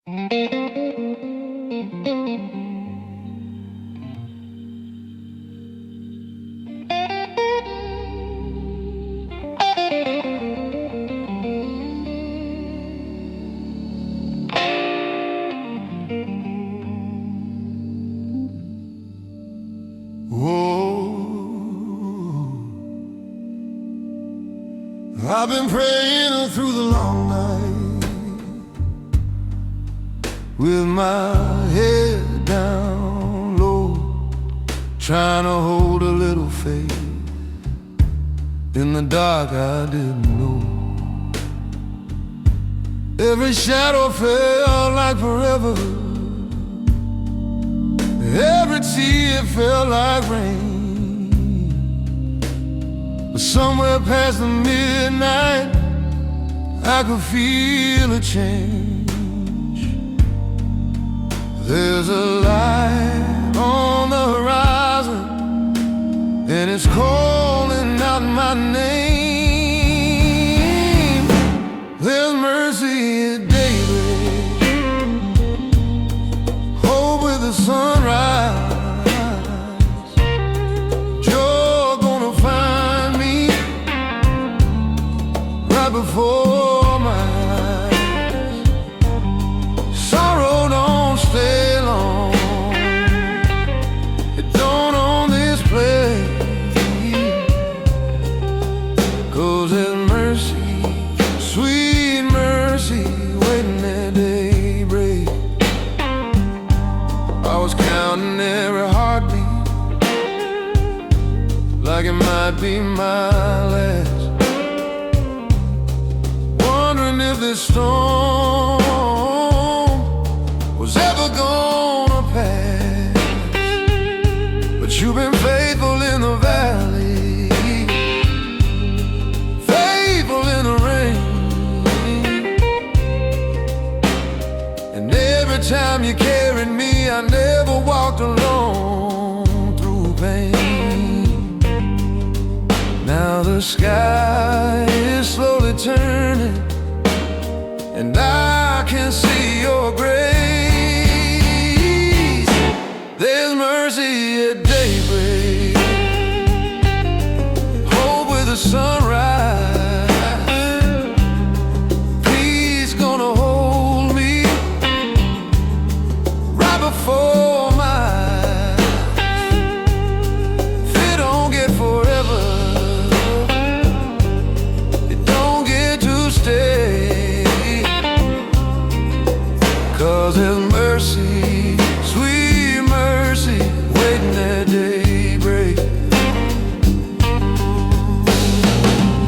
I've been praying through the long night with my head down low, trying to hold a little faith in the dark I didn't know. Every shadow felt like forever, every tear felt like rain. But somewhere past the midnight, I could feel a change. There's a light on the horizon, and it's calling out my name. There's mercy at daybreak, hope with the sunrise. Before my eyes, sorrow don't stay long, it don't own this place. 'Cause there's mercy, sweet mercy, waiting at daybreak. I was counting every heartbeat like it might be my last, if this storm was ever gonna pass. But you've been faithful in the valley, faithful in the rain, and every time you carried me, I never walked alone through pain. Now the sky is slowly turning, and I can see your grace. There's mercy at daybreak, hope with the sunrise. Peace gonna hold me right before my eyes. If it don't get forever, it don't get to stay. 'Cause there's mercy, sweet mercy, waiting at daybreak.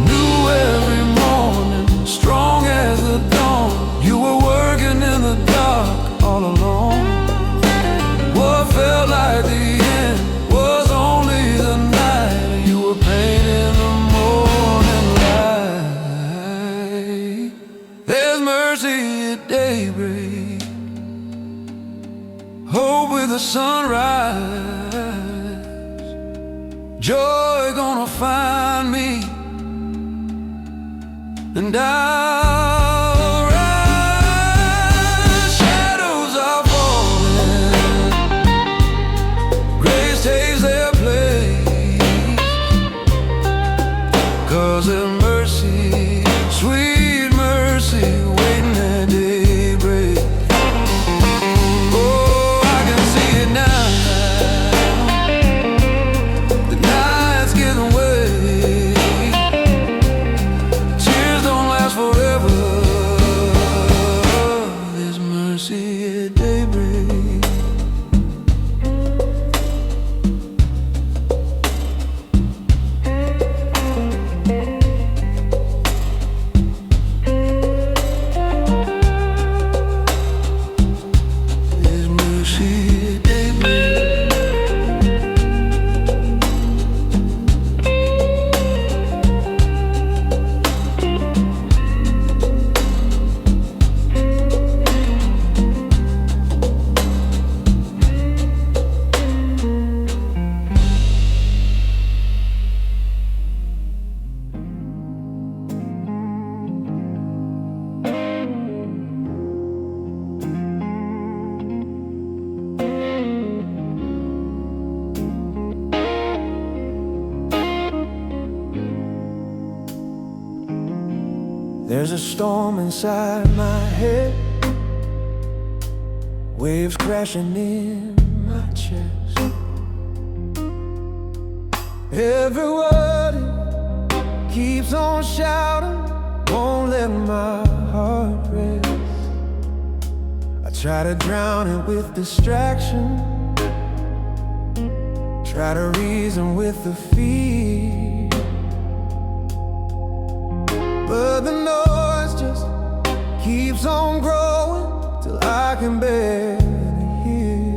New every morning, strong as the dawn. You were working in the dark all along. What felt like the end was only the night. You were painting the morning light. There's mercy at daybreak, hope with the sunrise. Joy gonna find me, and I'll rise. Shadows are falling, grace takes their place. 'Cause there's mercy, sweet mercy, waiting at daybreak. Forever, There's a storm inside my head, waves crashing in my chest. Every word keeps on shouting, won't let my heart rest. I try to drown it with distraction, try to reason with the fear, but the noise just keeps on growing till I can barely hear.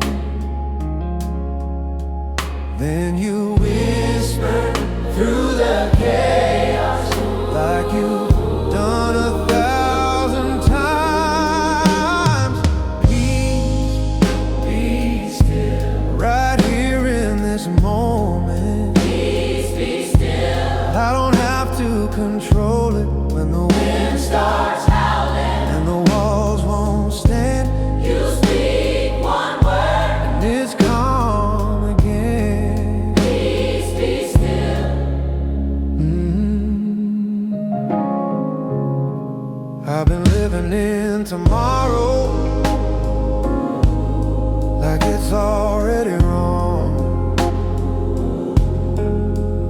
Then you whisper through the chaos like you've done 1,000 times. Peace, be still, right here in this moment. Peace, be still. I don't have to control it when the wind starts howling and the walls won't stand. You speak one word and it's calm again. Peace, be still. I've been living in tomorrow like it's already wrong,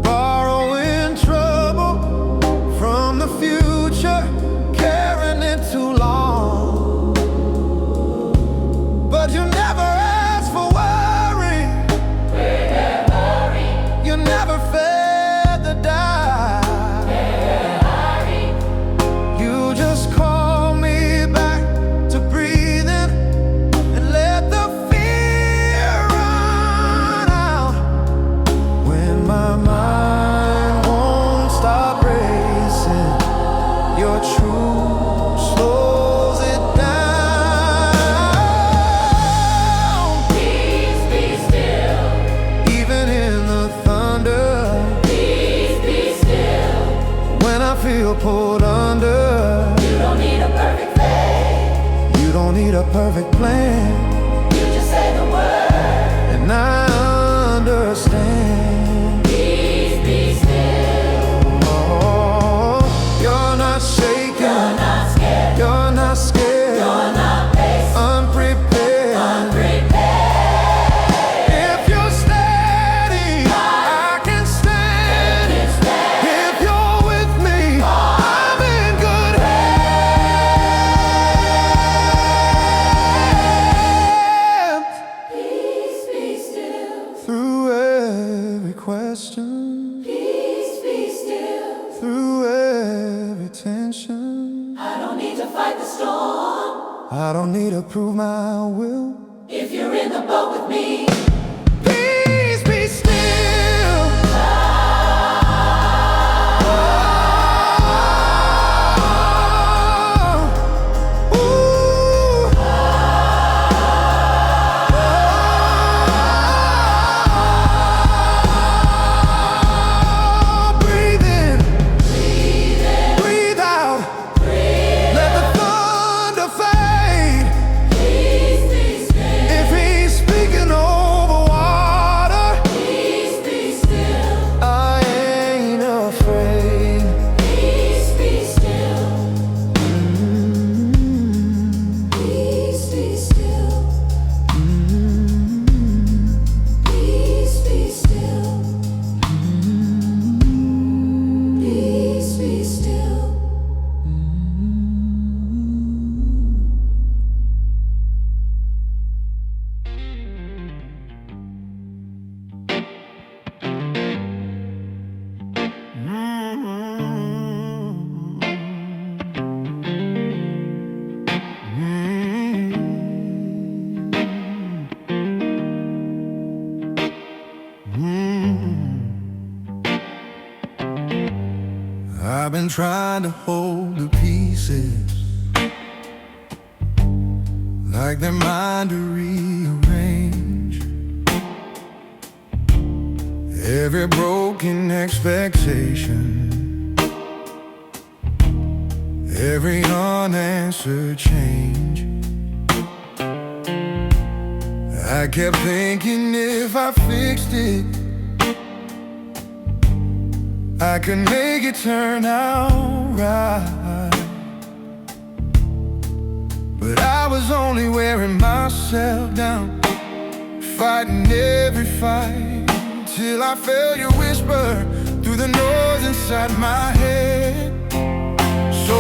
borrowing trouble from the future, carrying it too long. But you never ask for worry, you never fed the die. You just call me back to breathing and let the fear run out. When my mind won't stop racing, your truth slows it down. Peace, be still. Even in the thunder. Peace, be still. When I feel pulled under. You don't need a perfect faith. You don't need a perfect plan. You just say the word and I understand. Peace, be still. Oh, you're not shaken. You're not scared. You're not scared. You're not paced. Unprepared. If you're steady, I can stand. If you're with me, I'm in good hands. Peace, be still. Through every question, peace, be still. Through every tension, I don't need to fight the storm. I don't need to prove my will. If you're in the boat with me, peace, be still. Ooh. Breathe in, breathe out. Let the thunder fade. If he's speaking over water, I ain't afraid. Peace, be still. Peace, be still. Peace, be still. Peace, be still. I've been trying to hold the pieces like they're mine to rearrange. Every broken expectation, every unanswered change. I kept thinking if I fixed it, I could make it turn out right. was only wearing myself down, fighting every fight, till I felt you whisper through the noise inside my head. So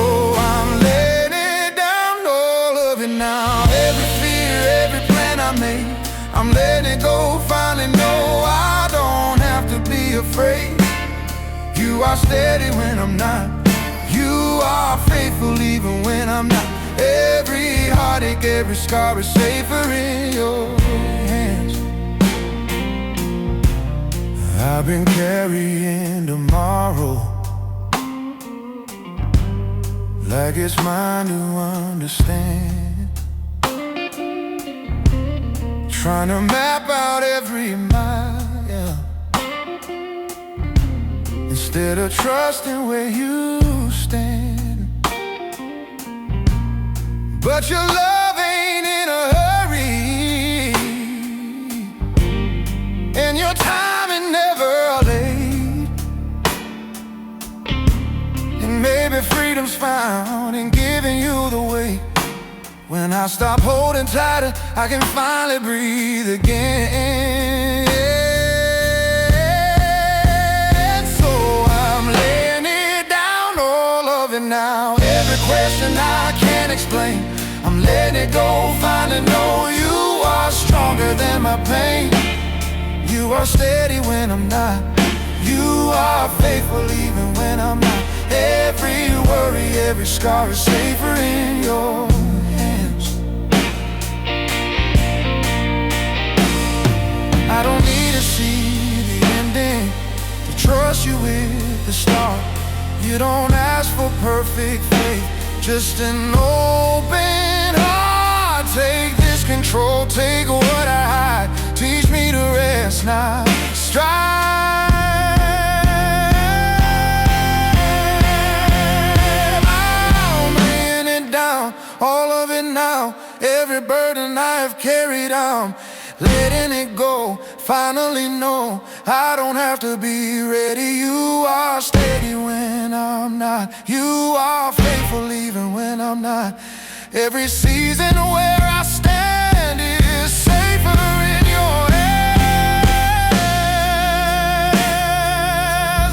I'm letting down all of it now. Every fear, every plan I made, I'm letting it go. Finally know I don't have to be afraid. You are steady when I'm not. You are faithful even when I'm not. Every heartache, every scar is safer in your hands. I've been carrying tomorrow like it's mine to understand, trying to map out every mile, yeah, instead of trusting where you stand. But your love ain't in a hurry, and your timing never late. And maybe freedom's found in giving you the weight. When I stop holding tighter, I can finally breathe again. So I'm laying it down, all of it now. Every question I can't explain, I'm letting it go. Finally know you are stronger than my pain. You are steady when I'm not. You are faithful even when I'm not. Every worry, every scar is safer in your hands. I don't need to see the ending to trust you with the start. You don't ask for perfect faith, just an open heart. Take this control, take what I hide. Teach me to rest, not strive. I'm laying it down, all of it now. Every burden I have carried, I'm letting it go. Finally know I don't have to be ready. You are steady when I'm not. You are faithful even when I'm not. Every season where I stand is safer in your hands.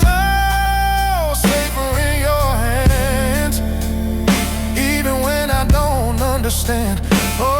Oh, safer in your hands, even when I don't understand. Oh,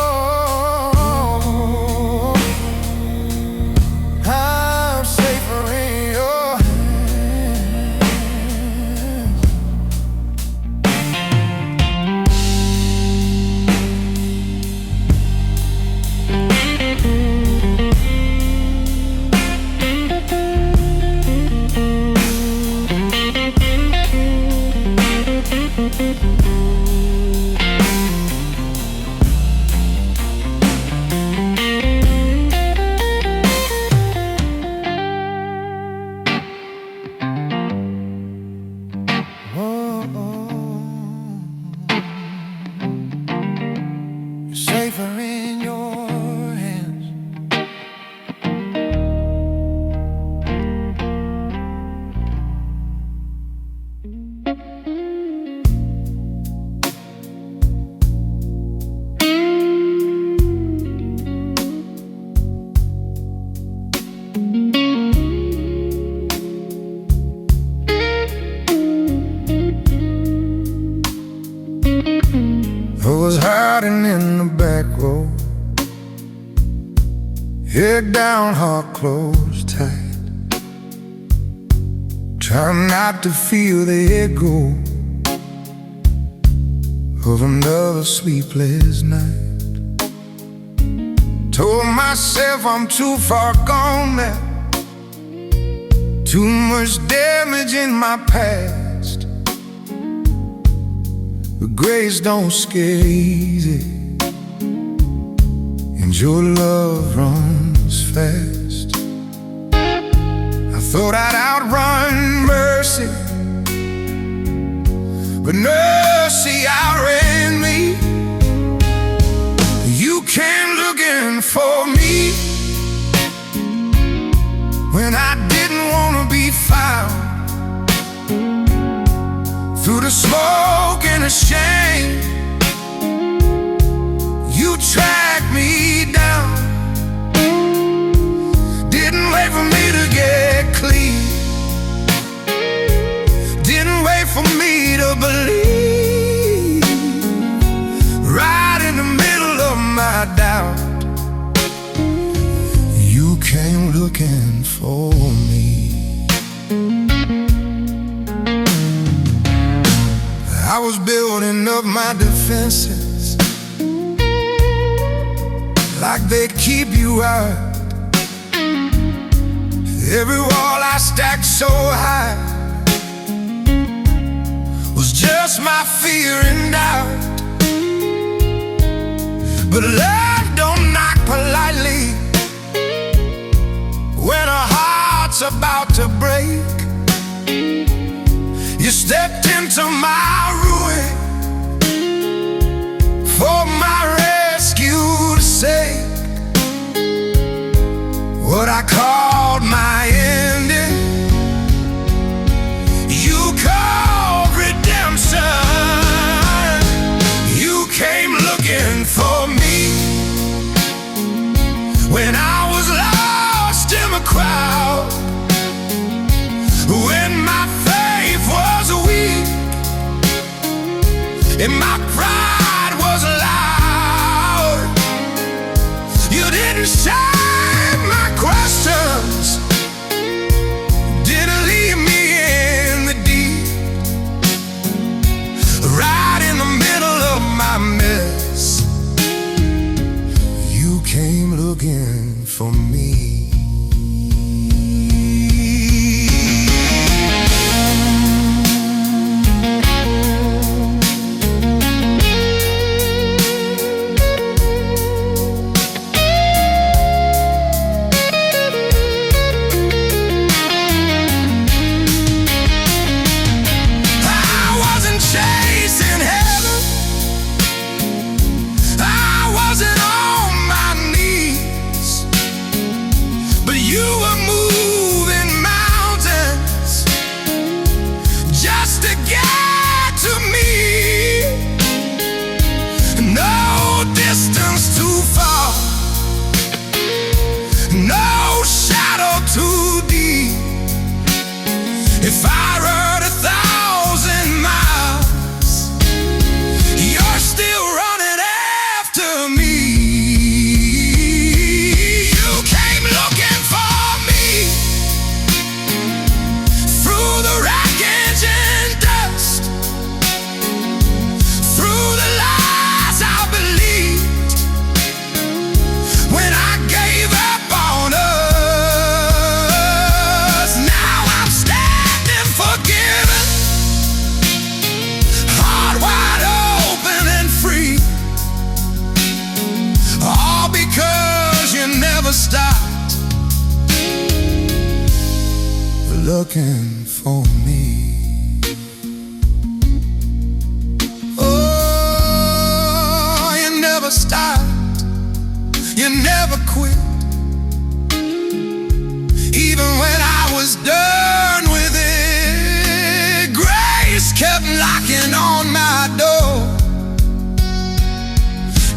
safer in your hands. I was hiding in the back row, head down, heart closed tight, trying not to feel the echo of another sleepless night. Told myself I'm too far gone now, too much damage in my past. But grace don't scare easy, and your love runs fast. I thought I'd outrun mercy, but mercy outran me. You came looking for me when I didn't want to be found. Through the smoke and the shame, fences like they'd keep you out. Every wall I stacked so high was just my fear and doubt. But love don't knock politely when a heart's about to break. You stepped into my ruin for my rescue's sake. What I called my ending, you called redemption. You came looking for me when I was lost in the crowd, when my faith was weak and my pride was loud. You didn't share my questions, didn't leave me in the deep. Right in the middle of my mess, you came looking for me. If I rode 1,000 miles, you're still running after me. You came looking for me through the wreckage and dust, through the lies I believed when I gave up on us. Forgiven, heart wide open and free, all because you never stopped looking for me. Oh, you never stopped, you never quit, even when I was done with it. Kept knocking on my door,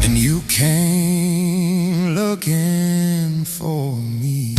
and you came looking for me.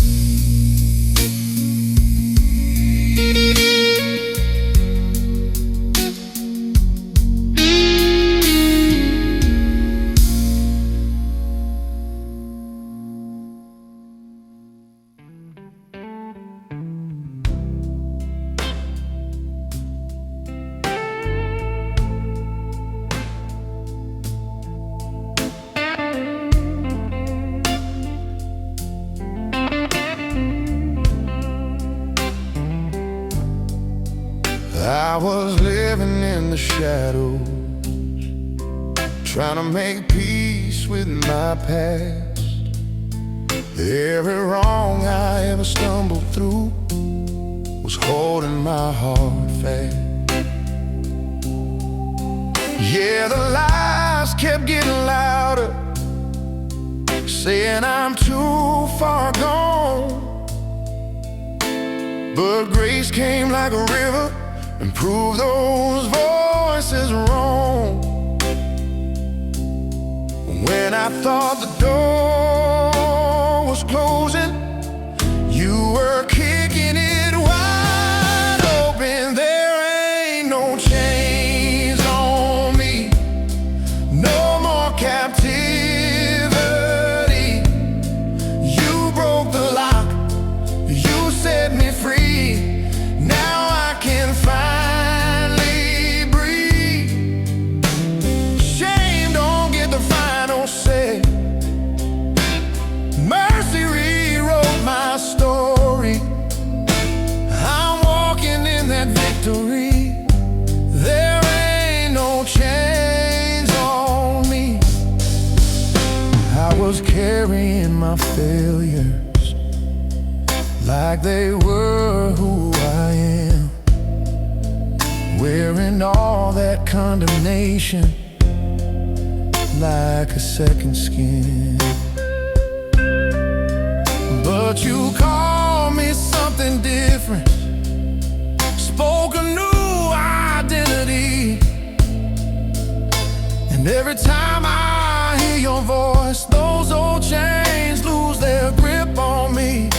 I was living in the shadows, trying to make peace with my past. Every wrong I ever stumbled through was holding my heart fast. Yeah, the lies kept getting louder, saying I'm too far gone. But grace came like a river and proved those voices wrong. When I thought the door was closing, you were kicking it wide open. There ain't no chains on me, no more captivity. You broke the lock, you set me free. Now I can finally breathe. Shame was carrying my failures like they were who I am, wearing all that condemnation like a second skin. But you called me something different, spoke a new identity, and every time I hear your voice, those old chains lose their grip on me.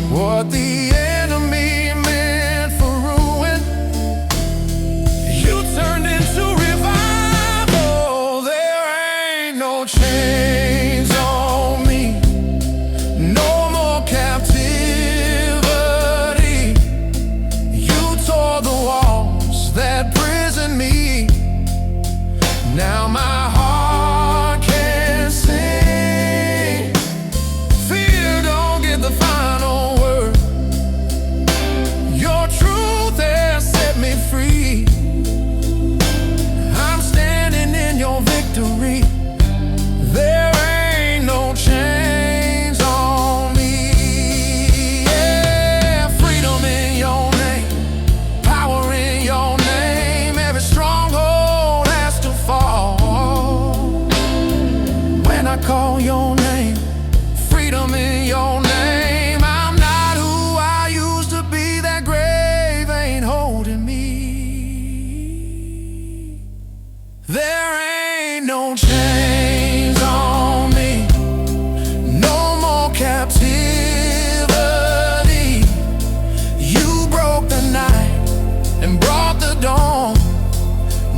What the enemy meant for ruin, you turned into revival. There ain't no chains on me, no more captivity. You tore the walls that prison me. Now my heart can sing. Fear don't get the final word. Your truth has set me free. I'm standing in your victory. There ain't no chains on me. Yeah, freedom in your name, power in your name. Every stronghold has to fall when I call your name. Freedom in your name. I'm not who I used to be. That grave ain't holding me. There ain't no chains on me, no more captivity. You broke the night and brought the dawn.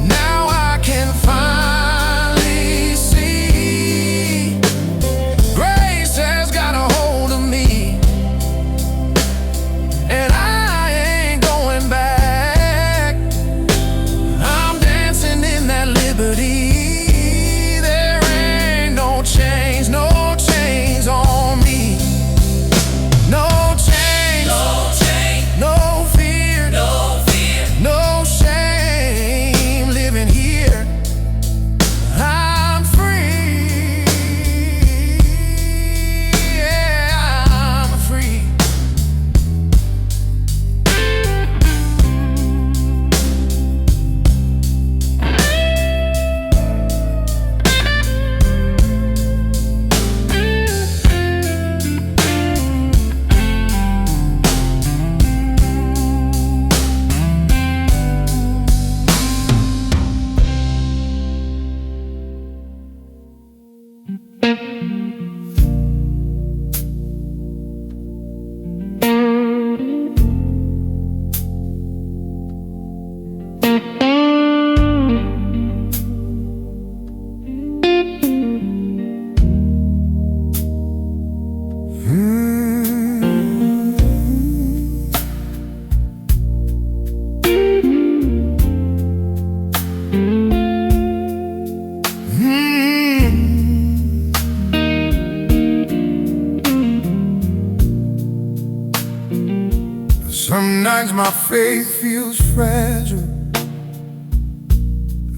Now I can finally see. Grace has got a hold of me, and I ain't going back. I'm dancing in that liberty. There ain't no chains, no chains on me. No chains, no chain, no fear, no fear, no shame. Living here, I'm free. Yeah, I'm free. Some nights my faith feels fragile,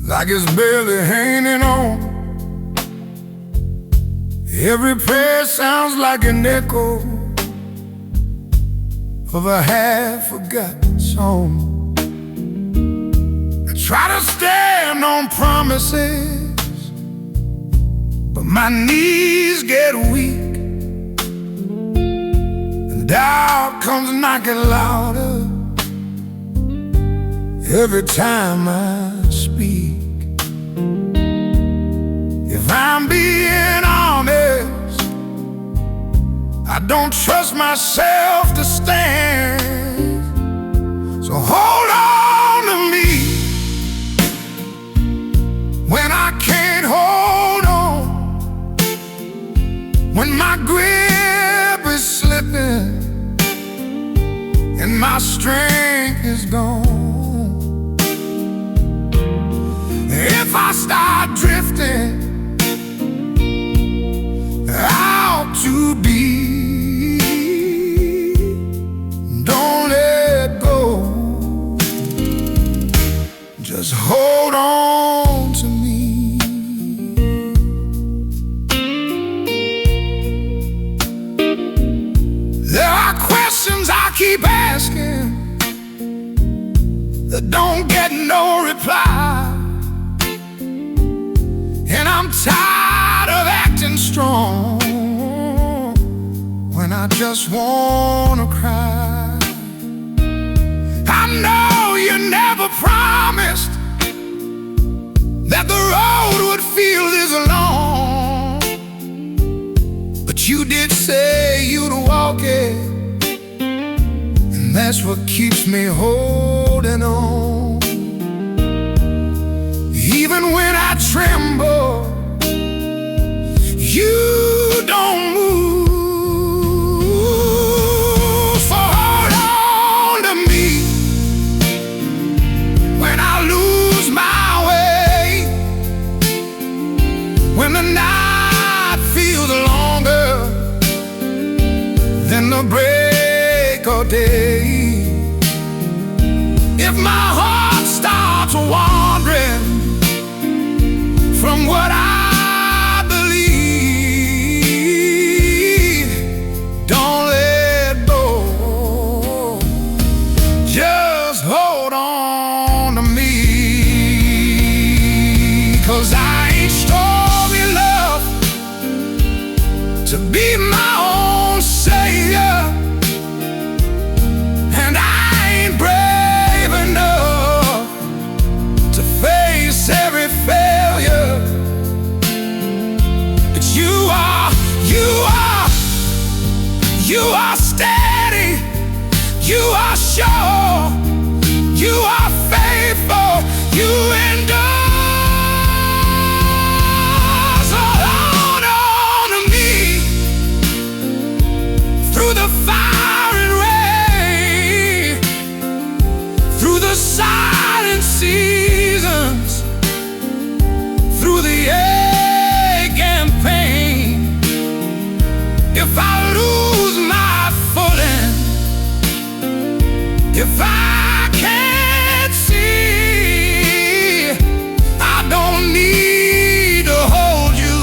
like it's barely hanging on. Every prayer sounds like an echo of a half-forgotten song. I try to stand on promises, but my knees get weak. Doubt comes knocking louder every time I speak. If I'm being honest, I don't trust myself to stand. So hold on to me when I can't hold on, when my grip is slipping and my strength is gone. If I start drifting out to be, don't let go. asking that don't get no reply. And I'm tired of acting strong when I just wanna cry. I know you never promised that the road would feel this long, but you did say you'd walk it, and that's what keeps me holding on. Even when I tremble, you don't move. So hold on to me when I lose my way, when the night feels longer than the break of day. If my heart starts wandering from what I believe, don't let go. Just hold on to me, 'cause I ain't strong enough to be my own savior, and I ain't brave enough to face every failure. But you are steady, you are sure, you are faithful, you endure. So hold on to me through the fire and rain, through the silent seasons, through the ache and pain. If I lose my footing, if I can't see, I don't need to hold you.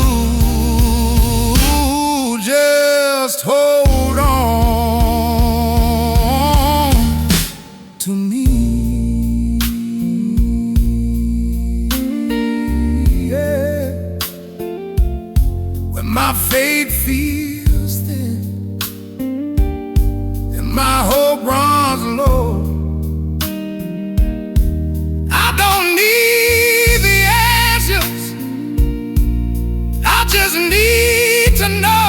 Just hold on to me. Yeah. When my faith feels thin and my hope runs low, I don't need the answers, I just need to know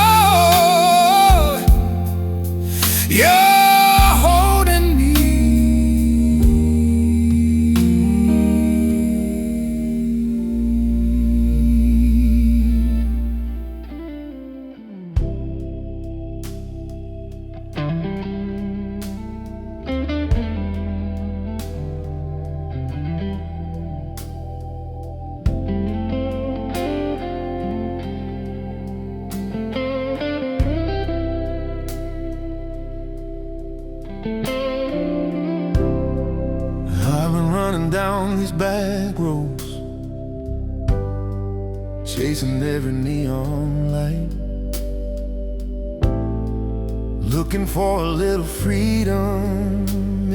you're holding me. I've been running down these back roads, chasing every neon light, looking for a little freedom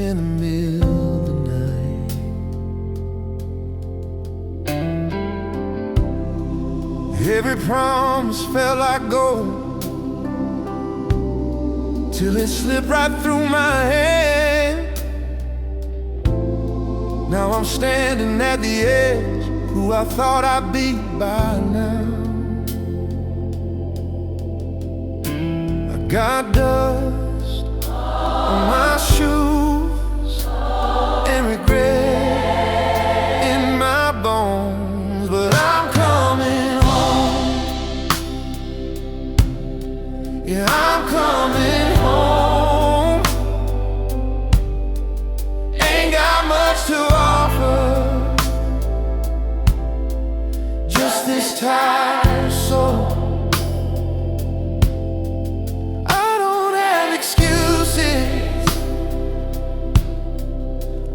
in the middle of the night. Every promise felt like gold till it slipped right through my hand. Now I'm standing at the edge, who I thought I'd be by now. I got dust on my shoes and regret in my bones, but I'm coming home. Yeah, I'm coming home. Ain't got much to offer, just this tired soul. I don't have excuses,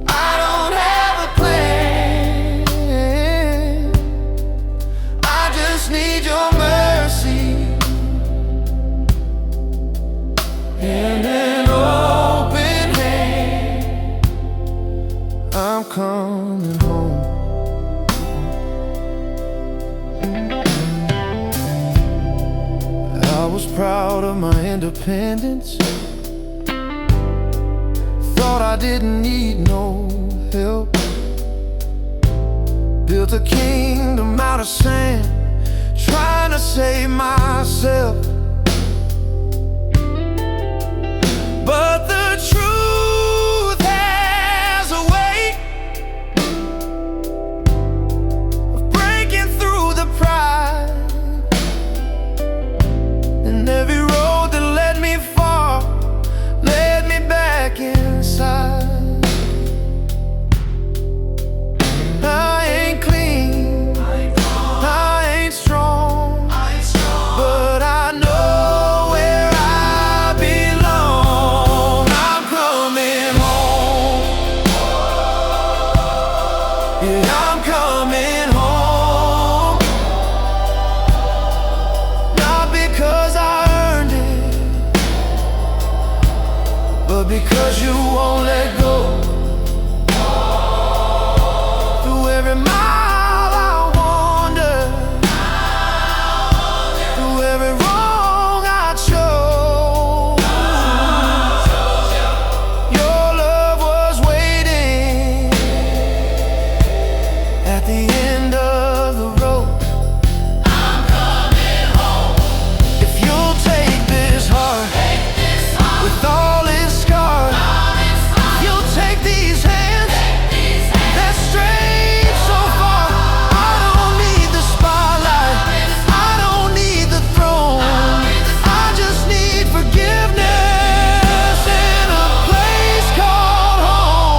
I don't have a plan. I just need your mercy and an open hand. coming home. I was proud of my independence. Thought I didn't need no help. Built a kingdom out of sand, trying to save myself. But the truth has a way of breaking through the pride, and every road that led me far led me back inside. I ain't clean, I ain't strong, but I know where I belong. I'm coming home. Yeah, I'm coming home. Not because I earned it, but because you won't let go. Through every mile I wander, through every wrong I chose, your love was waiting at the end of the road. I'm coming home. If you'll take this heart, with all its scars, you'll take these hands that strayed so far. I don't need the spotlight, I don't need the throne. I just need forgiveness in a place called home.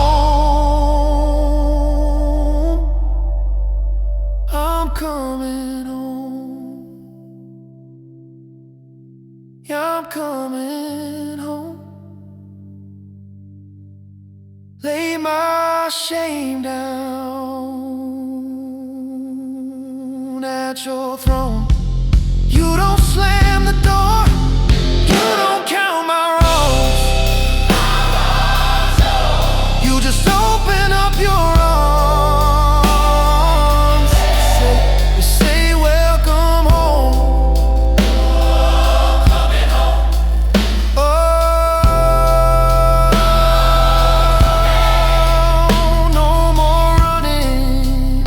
I'm coming home. Yeah, I'm coming home. Lay my shame down at your throne. You don't slam the door, you don't count my wrongs. You just open up your arms. You say welcome home. Oh, no more running,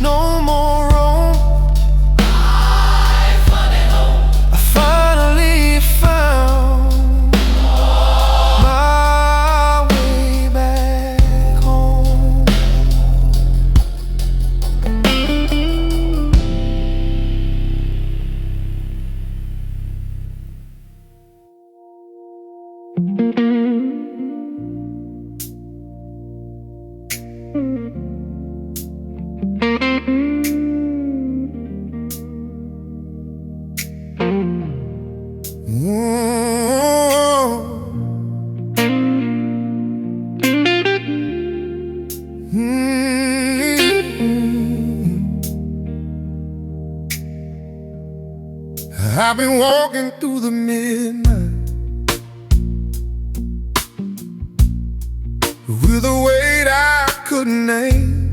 no more roam. I finally found my way back home. I've been walking through the midnight with a weight I couldn't name,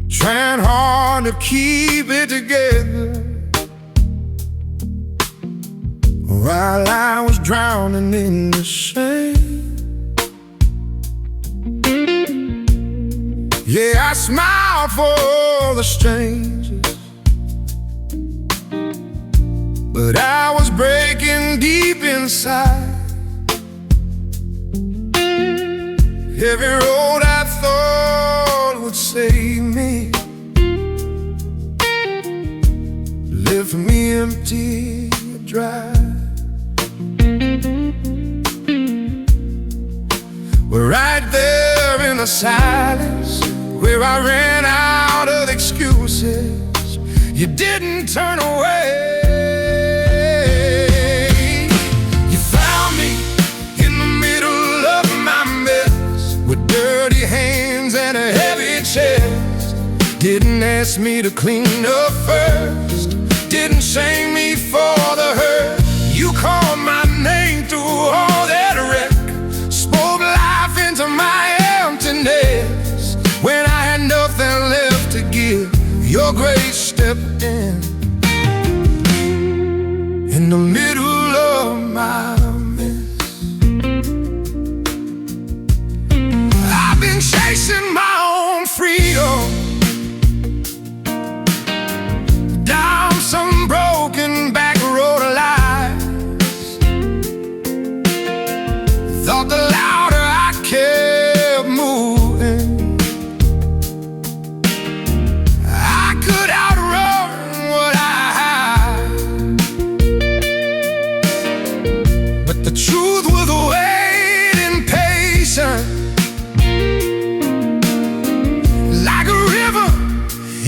trying hard to keep it together while I was drowning in the shame. Yeah, I smiled for the strangers, but I was breaking deep inside. Every road I thought would save me left me empty, dry. We're right there in the silence where I ran out of excuses. You didn't turn away. You found me in the middle of my mess, with dirty hands and a heavy chest. Didn't ask me to clean up first, didn't shame me for the hurt. You called my name through all that wreck, spoke life into my emptiness. When I had nothing left to give, your grace stepped in the middle of my mess. I've been chasing my own freedom down some broken back road of lies. Thought the louder I kept moving, I could outrun what I hide. But the truth was waiting patient, like a river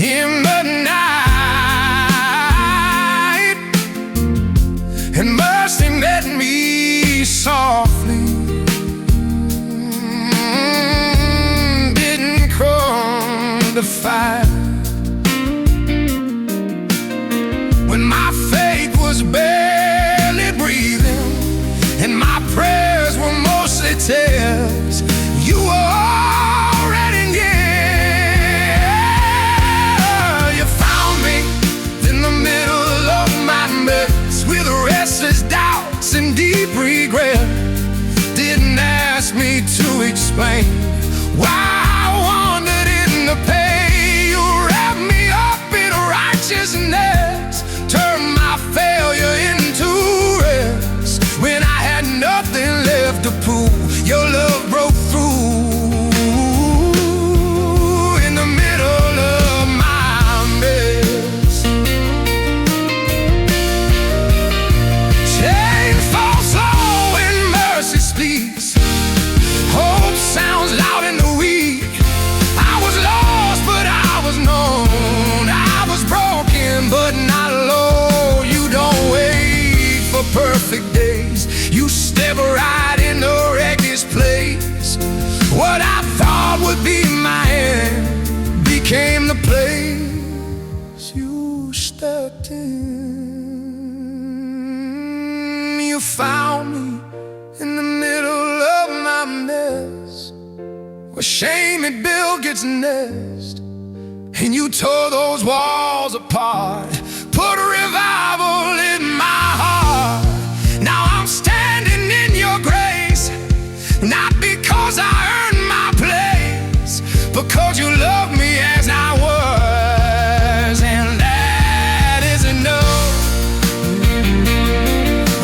in the night. And mercy met me softly, didn't come to fight. When my faith was barely breathing and my prayers were mostly tears, you were already near. You found me in the middle of my mess, with restless doubts and deep regret. Didn't ask me to explain why I wandered in the pain. You wrapped me up in righteousness, turned my failure into rest. When I had nothing left to prove, your love broke through in the middle of my mess. Chains fall slow when mercy speaks. Hope sounds loud in the weak. I was lost, but I was known. I was broken, but not alone. You don't wait for perfect days, you step right in the wreckage place. What I thought would be my end became the place you stepped in. You found me in the middle of my mess, where shame had built its nest. And you tore those walls apart, put a revival in my heart. Now I'm standing in your grace, not because I earned my place, because you love me as I was, and that is enough.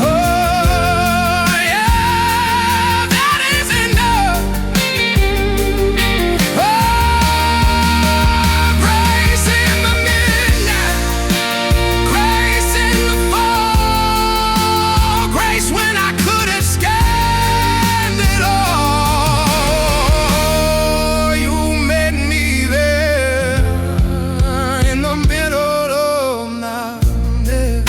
Oh yeah, that is enough. Oh, grace in the midnight, grace in the fall, grace when I could have scanned it all. You met me there in the middle of my mess.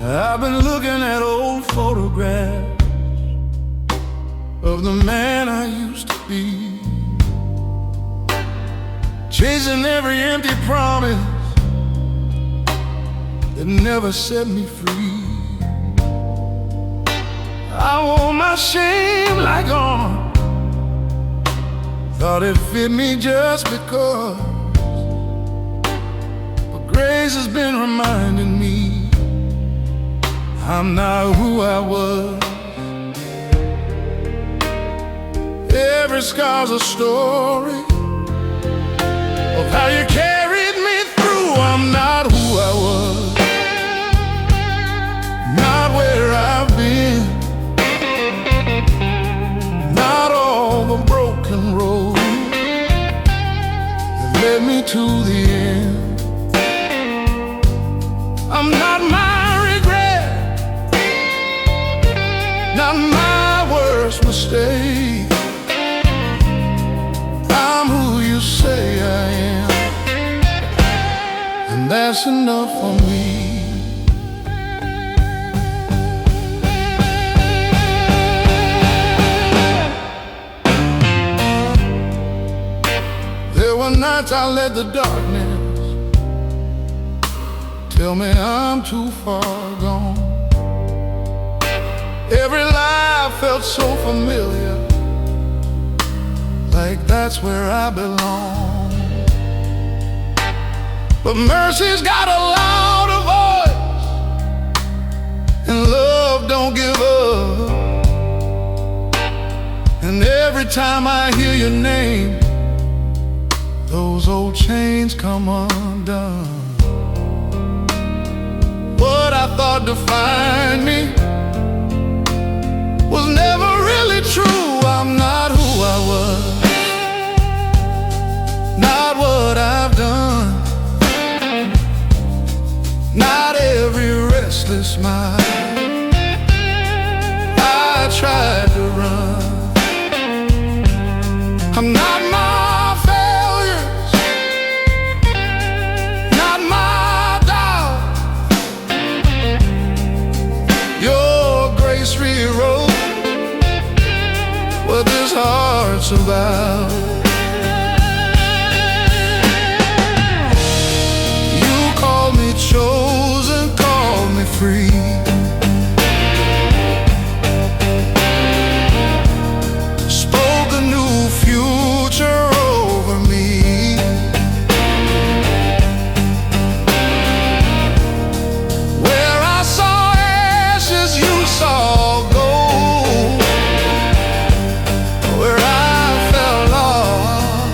I've been looking at old photographs of the man I used to be, chasing every empty promise that never set me free. I wore my shame like armor, thought it fit me just because, but grace has been reminding me I'm not who I was. Every scar's a story of how you carried me through. I'm not who I was, not where I've been, not all the broken roads that led me to the end. not my worst mistake. I'm who you say I am, and that's enough for me. There were nights I let the darkness tell me I'm too far gone. Every lie felt so familiar, like that's where I belong. But mercy's got a louder voice, and love don't give up. And every time I hear your name, those old chains come undone. What I thought defined me was never really true. I'm not who I was, not what I've done, not every restless smile I tried to run. I'm not my failures, not my doubt. Your grace rewrote what this heart's about. You called me chosen, called me free. Spoke a new future over me. Where I saw ashes, you saw gold. Where I felt lost,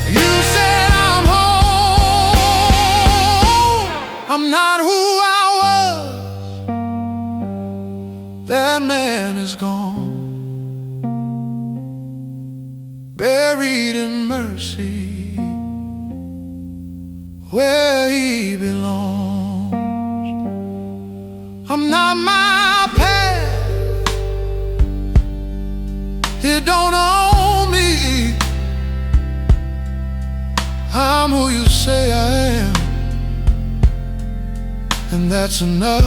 you said I'm home. I'm not who I was. That man is gone, buried in mercy, where he belongs. I'm not my past, it don't own me. I'm who you say I am, and that's enough.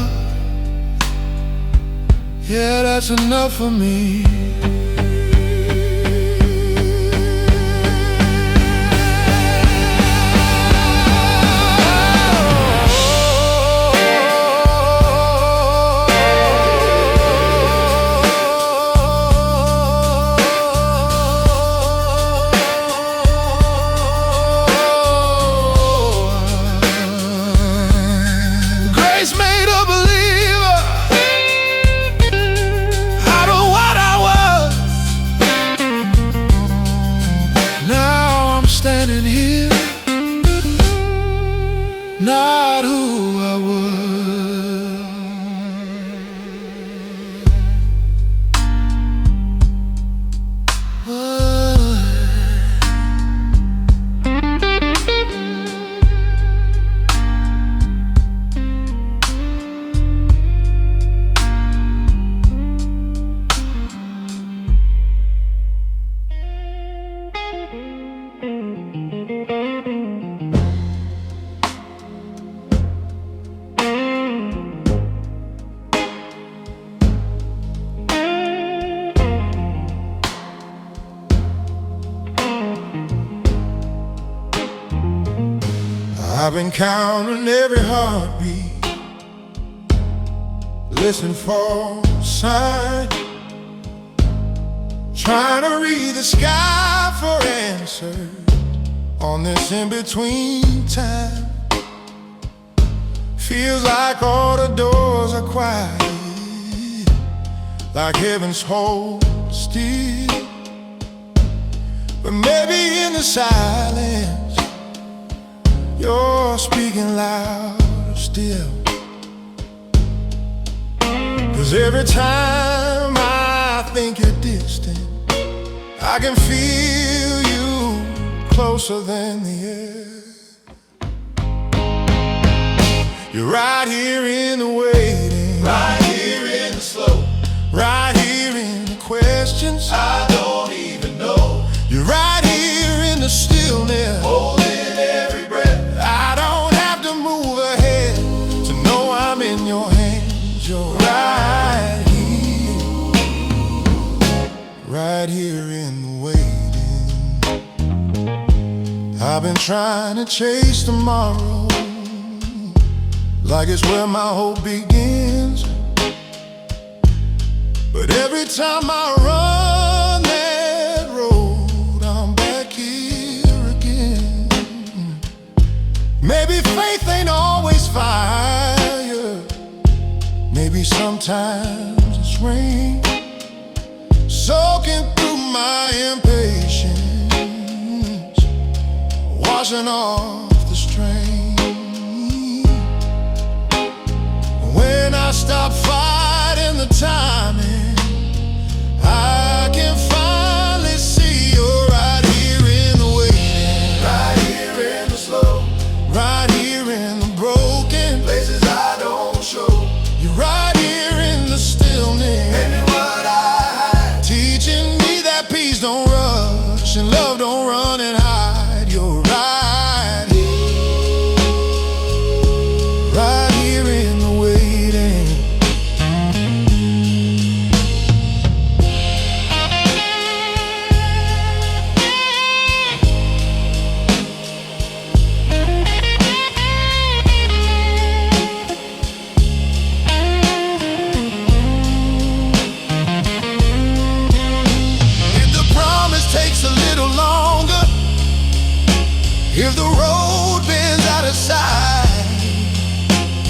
Yeah, that's enough for me. Standing here, not who I I've been counting every heartbeat, listen for signs, trying to read the sky for answers on this in-between time. Feels like all the doors are quiet, like heaven's hold still. But maybe in the silence you're speaking louder still. 'Cause every time I think you're distant, I can feel you closer than the air. You're right here in the waiting, right here in the begins, I don't even know. You're right here in the stillness, holding every breath. I don't have to move ahead to know I'm in your hands. You're right here in the waiting. I've been trying to chase tomorrow like it's where my hope begins, but every time I run that road, I'm back here again. Maybe faith ain't always fire, maybe sometimes it's rain soaking through my impatience, washing off the strain. When I stop fighting the timing, I can finally see you're right here in the waiting, right here in the slow, right here in the broken places I don't show. You're right here in the stillness, and what I hide, teaching me that peace don't rush and love don't run and hide. You're right here in the waiting. Takes a little longer, if the road bends out of sight,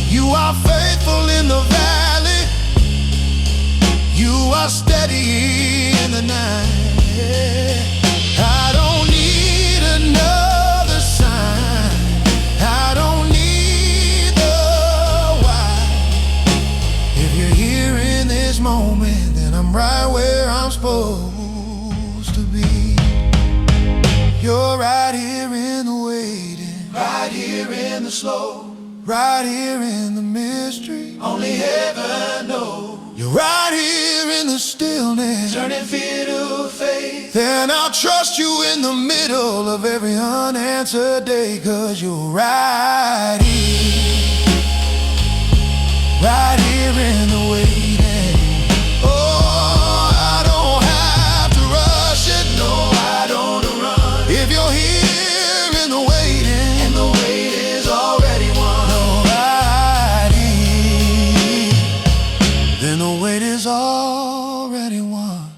you are faithful in the valley, you are steady in the night. I don't need another sign, I don't need the why. If you're here in this moment, then I'm right where I'm supposed to be. You're right here in the waiting, right here in the slow, right here in the mystery only heaven knows. You're right here in the stillness, turning fear to faith. Then I'll trust you in the middle of every unanswered day, 'cause you're right here in the waiting. If you're here in the waiting, and the wait is already won, alrighty, then the wait is already won.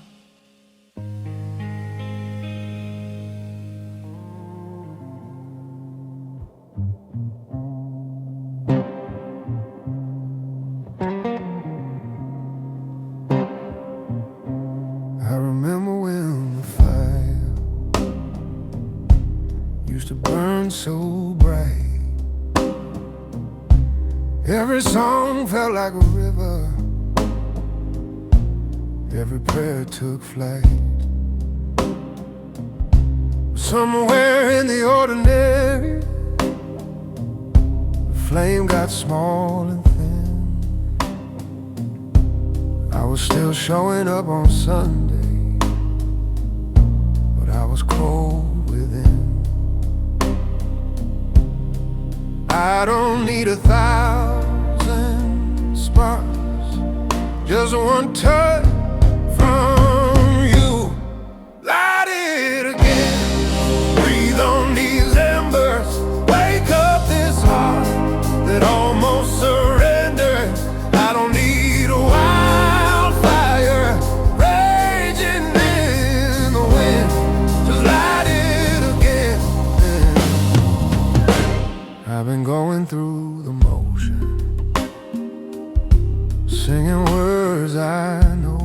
I remember when the fire used to burn so bright, every song felt like a river, every prayer took flight. Somewhere in the ordinary, the flame got small and thin. I was still showing up on Sunday, but I was cold within. I don't need 1,000 sparks, just one touch from you. Light it again, breathe on these embers, wake up this heart that almost surrendered. I don't need a wildfire raging in the wind, just light it again. I've been going through the motion, singing words I know,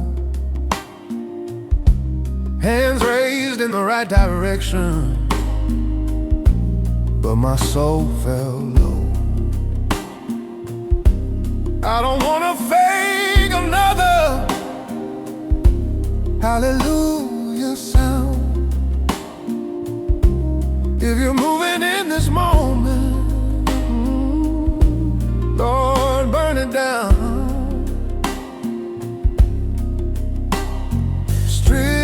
hands raised in the right direction, but my soul fell low. I don't wanna fake another hallelujah sound. If you're moving in this moment, Lord, burn it down. Strip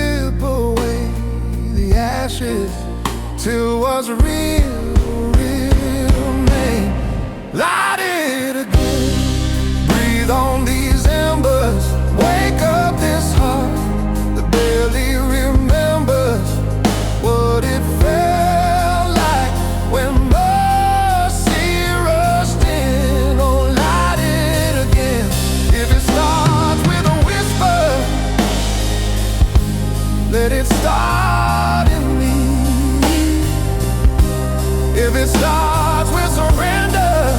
ashes till it was a real, real name. Light it again, breathe on these embers, wake up this heart that barely remembers what it felt like when mercy rushed in. Oh, light it again. If it starts with a whisper, let it start in me. If it starts with surrender,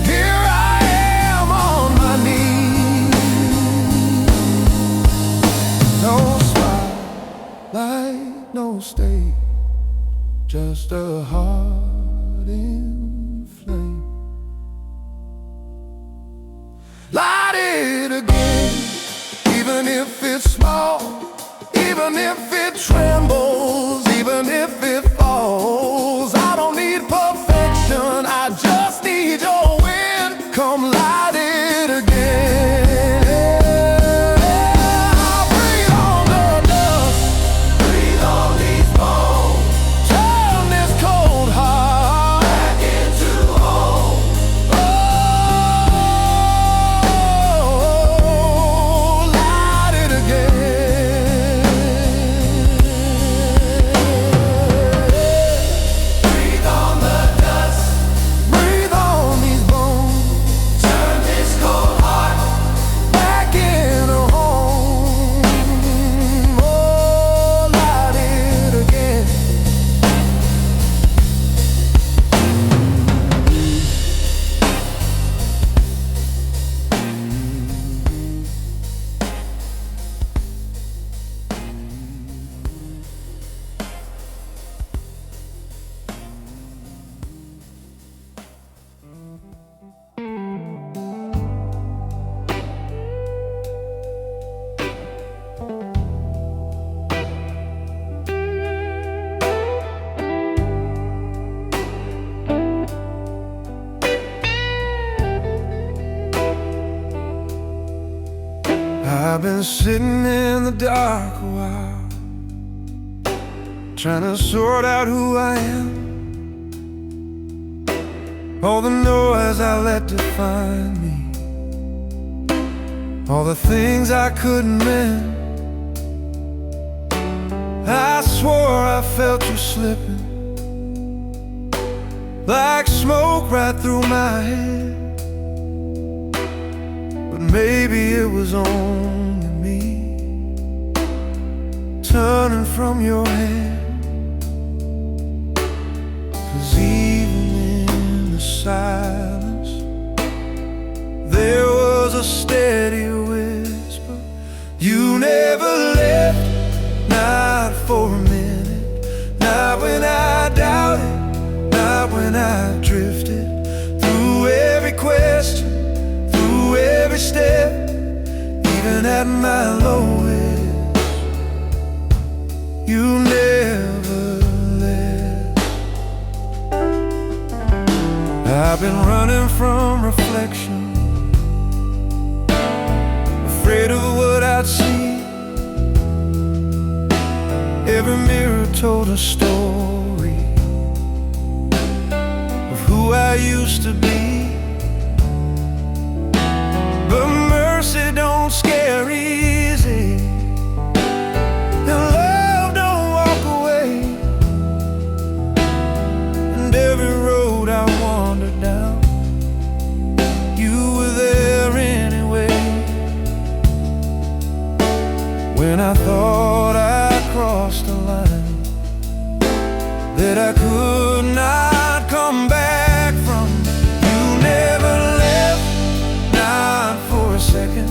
here I am on my knees. No spotlight, no stage, just a heart in flame. Light it again, even if it's small, even if it trembles, even if it falls. I don't need perfection, I just need your wind. Come light it again. Breathe on the dust, breathe on these bones, turn this cold heart back into home. Oh, light it again. Breathe on the dust, breathe on these bones, turn this cold heart back in a home. Oh, light it again. I've been sitting in the dark a while, trying to sort out who I am. All the noise I let define me, all the things I couldn't mend. I swore I felt you slipping, like smoke right through my head. But maybe it was only me turning from your hand. 'Cause even in the silence there was a steady whisper. You never left, not for a minute, not when I doubted, not when I drifted. Through every question, through every step, even at my lowest, you never left. I've been running from reflection, afraid of what I'd see. Every mirror told a story of who I used to be. But mercy don't scare easy, and love don't walk away. And every road I wandered down, you were there anyway. When I thought I crossed a line that I could not come back from, you never left, not for a second,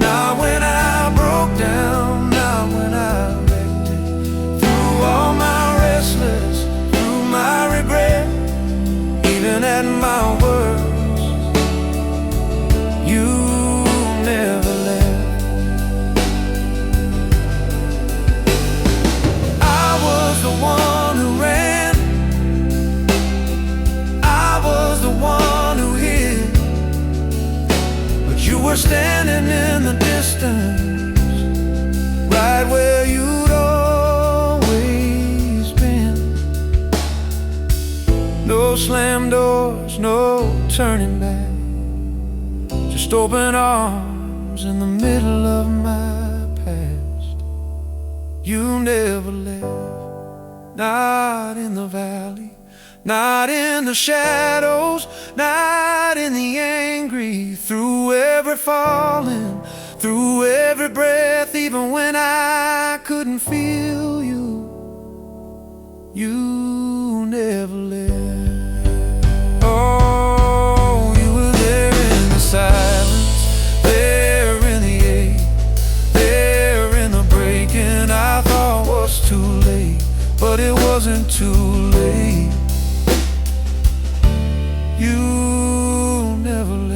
not when I broke down, not when I wrecked it. Through all my restless, through my regret, even at my worst, you never left. I was the one who ran, I was the one who hid, but you were standing in the distance, right where you'd always no slammed doors, no turning back. Just open arms in the middle of my past. You never left, not in the valley, not in the shadows, not in the angry. Through every falling, through every breath, even when I couldn't feel you, you never left. Oh, you were there in the silence, there in the ache, there in the breaking. I thought was too late, but it wasn't too late. You never left.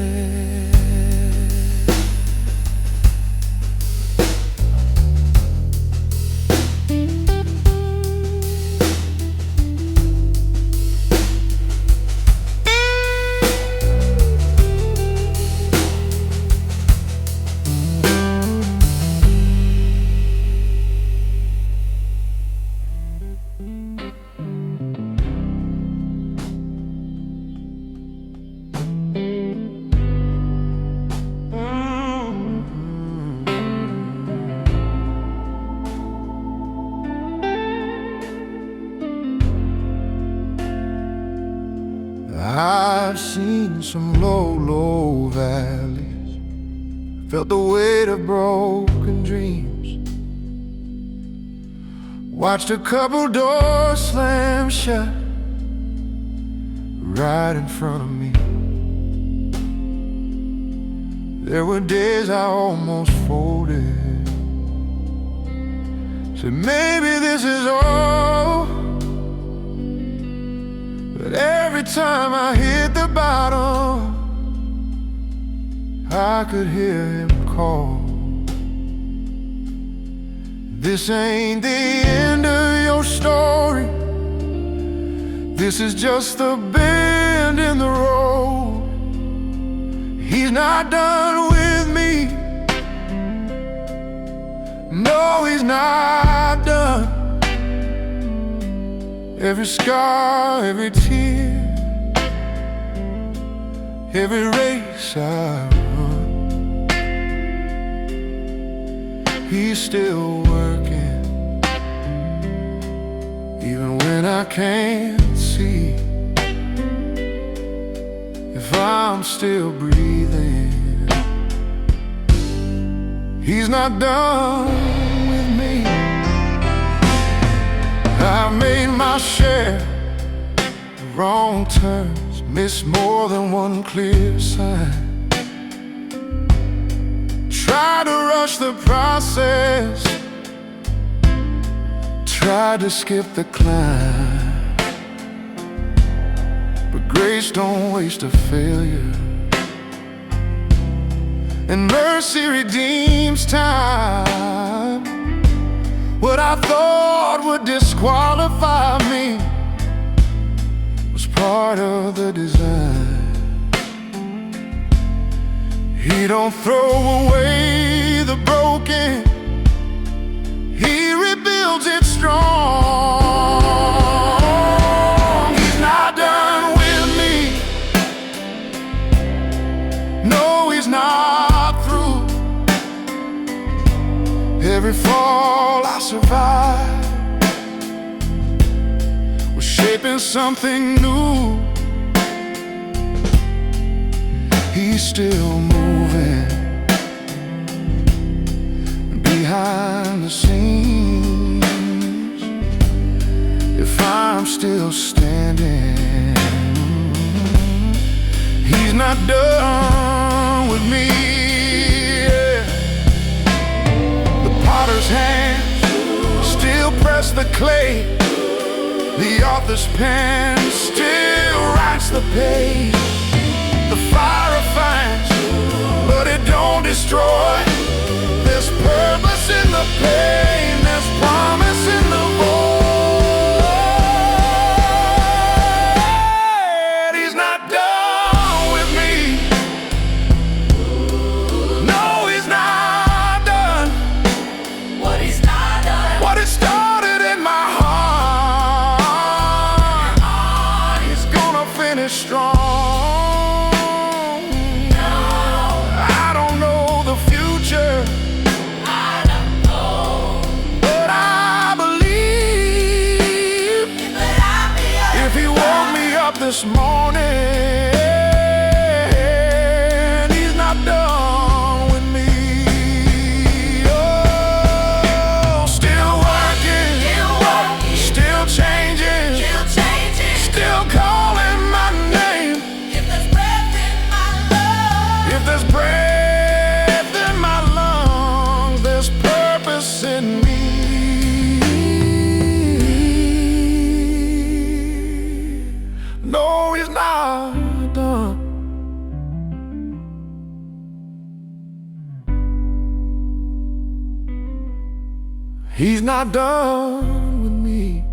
I've seen some low, low valleys, felt the weight of broken dreams, watched a couple doors slam shut right in front of me. There were days I almost folded, said maybe this is all. But every time I hit the bottom, I could hear him call. This ain't the end of your story, this is just the bend in the road. He's not done with me, no, he's not done. Every scar, every tear, every race I run, he's still working, even when I can't see. If I'm still breathing, he's not done with me. I've made my share of wrong turns, missed more than one clear sign. Tried to rush the process, tried to skip the climb. But grace don't waste a failure, and mercy redeems time. What I thought would disqualify me was part of the design. He don't throw away the broken, he rebuilds it strong. He's not done with me, no, he's not through. Every fall I survived was shaping something new. He's still moving behind the scenes. If I'm still standing, he's not done with me. Potter's hands still press the clay, the author's pen still writes the page. The fire refines, but it don't destroy. There's purpose in the pain, there's promise in the void. He's not done with me, no, he's not done. What he started in my heart, he's gonna this morning. He's not done with me. Oh, still working, still changing, still calling my name. If there's breath in my lungs, if there's breath in my lungs, there's purpose in me. No, he's not done. He's not done with me.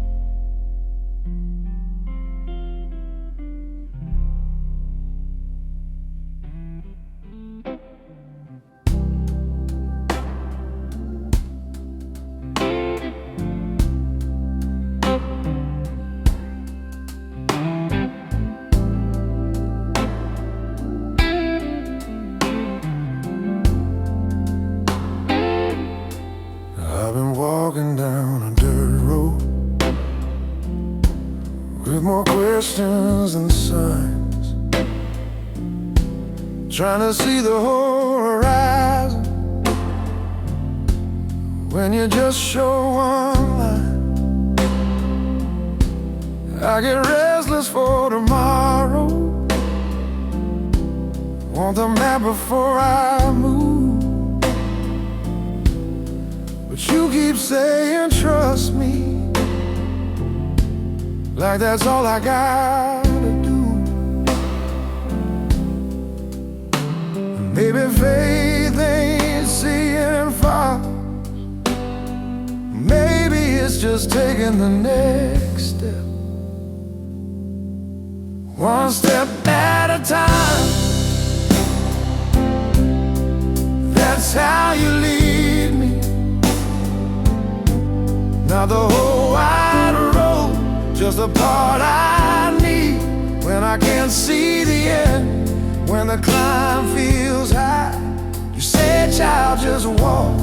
I've been walking down a dirt road with more questions than signs, trying to see the whole horizon when you just show one line. I get restless for tomorrow, want the map before I move. But you keep saying trust me, like that's all I gotta do. Maybe faith ain't seeing far, maybe it's just taking the next step, one step at a time. That's how you lead me. Not the whole wide road, just the part I need. When I can't see the end, when the climb feels high, you say, child, just walk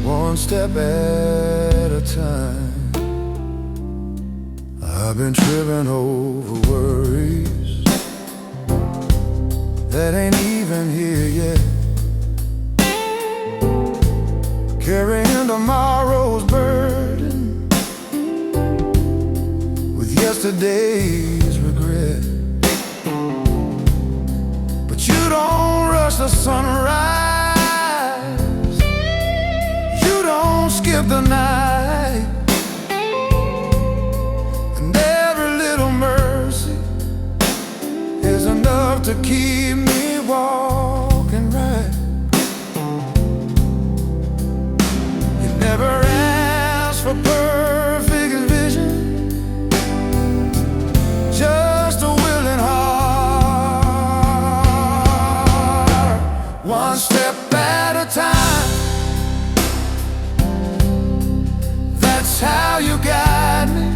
one step at a time. I've been tripping over worries that ain't even here yet, carrying tomorrow's burden with yesterday's regret. But you don't rush the sunrise, you don't skip the night, and every little mercy is enough to keep me walking right. Never asked for perfect vision, just a willing heart. One step at a time, that's how you guide me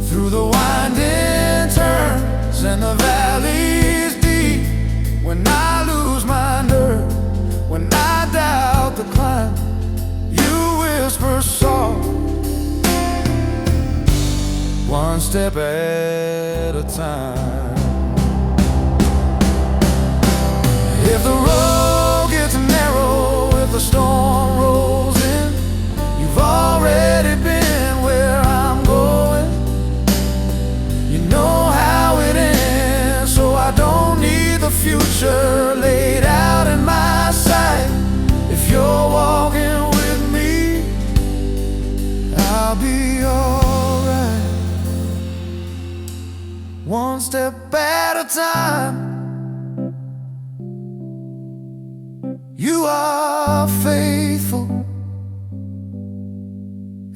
through the winding turns and the valleys deep. When I lose my nerve, when I doubt the climb, you whisper soft, one step at a time. If the road gets narrow, if the storm rolls in, you've already been where I'm going. You know how it ends, so I don't need the future laid out in my sight. If you're walking with me, I'll be alright. One step at a time. You are faithful,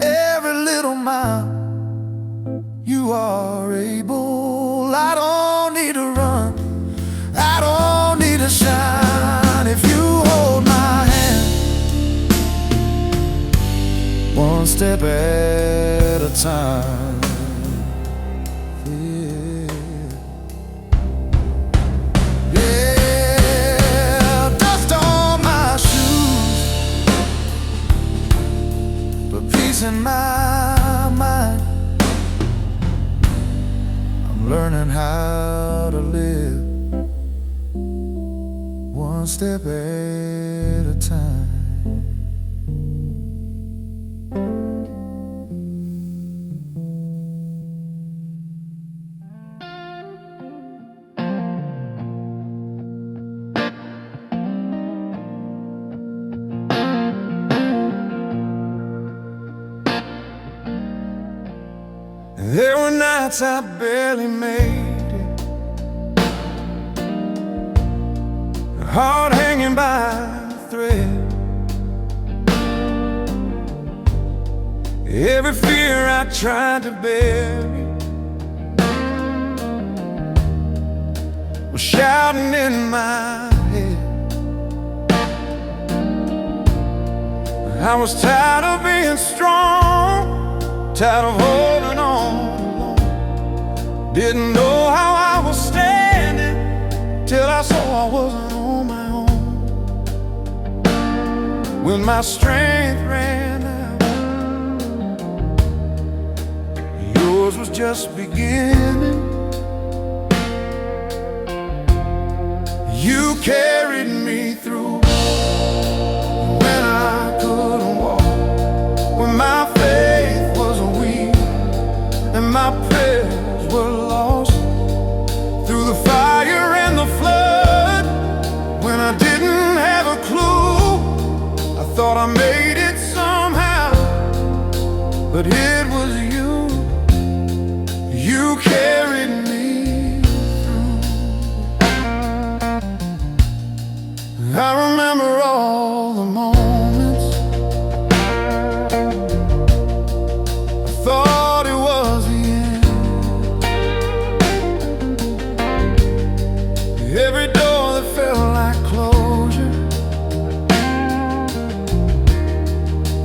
every little mile. You are able. I don't need to run, I don't need to shine. If you hold my hand, one step at a time. one step at a time. There were nights I barely made it, a heart hanging by a thread. Every fear I tried to bury was shouting in my head. I was tired of being strong, tired of holding on. Didn't know how I was standing till I saw I wasn't on my own. When my strength ran out, yours was just beginning. You carried me through when I couldn't walk, when my faith was weak and my prayers were lost, through the fire and the flood. When I didn't have a clue, I thought I made it somehow, but it was you. You carried me through. I remember all the moments I thought it was the end. Every door that felt like closure,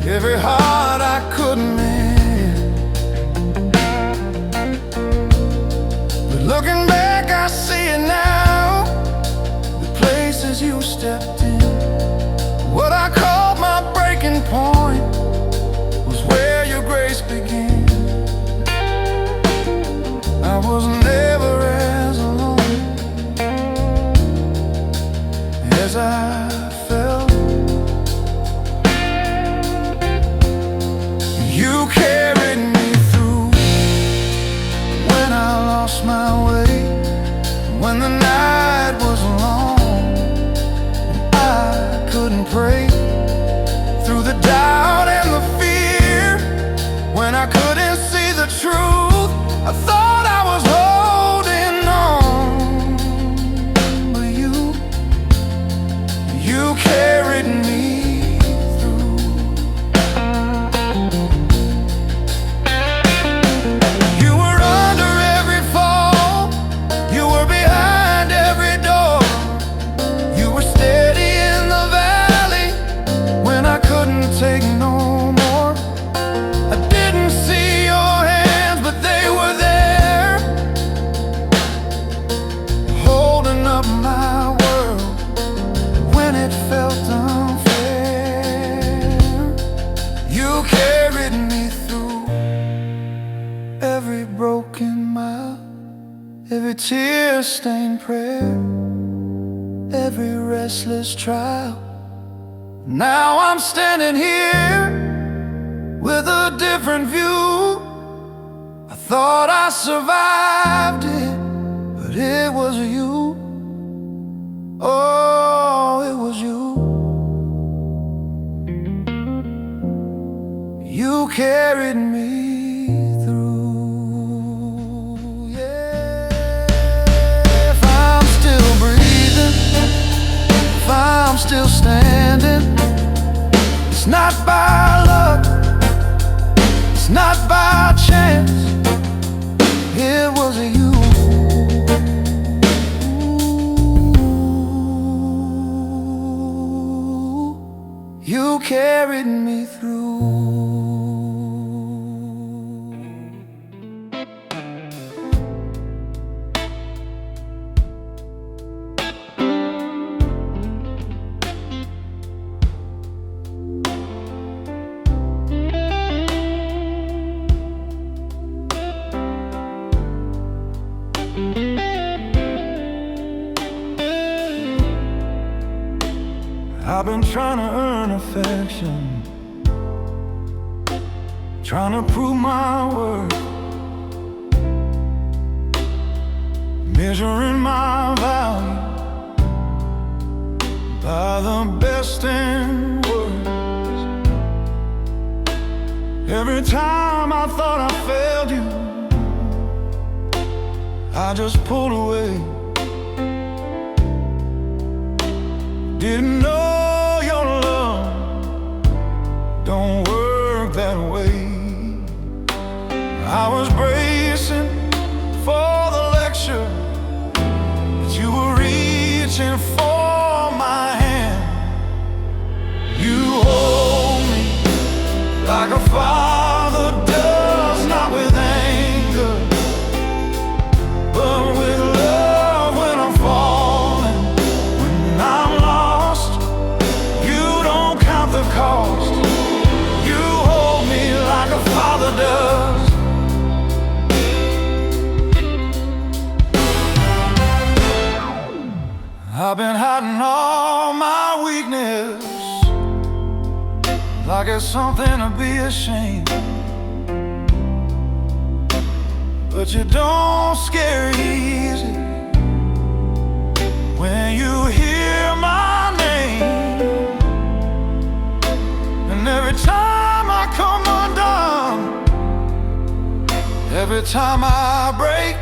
every heart I couldn't mend. But looking back, I see it now, the places you stepped in. What I called my breaking point was where your grace began. I was never as alone as I felt. You carried me through when I lost my way, when the night was long and I couldn't pray, through the doubt and the fear, when I couldn't see the truth. I thought I was holding on, but you carried me through. You were under every fall, you were behind every door. You were steady in the valley when I couldn't take no more. I didn't see your hands, but they were there, holding up my world when it felt unfair. You carried me through every broken mile, every tear-stained prayer, every restless trial. Now I'm standing here with a different view. I thought I survived it, but it was you. Oh, it was you. You carried me through. Yeah. If I'm still breathing, if I'm still standing, it's not by luck, it's not by chance, it was you. You carried me through. I've been trying to earn affection, trying to prove my worth, measuring my value by the best and worst. Every time I thought I failed you, I just pulled away. Didn't know your love don't work that way. I was bracing for the lecture, but you were reaching for my hand. You hold me like a father does, not with anger, but with love. When I'm falling, when I'm lost, you don't count the cost. You hold me like a father does. I've been hiding all my weakness, like it's something to be ashamed. But you don't scare easy when you hear my name. And every time I come undone, every time I break,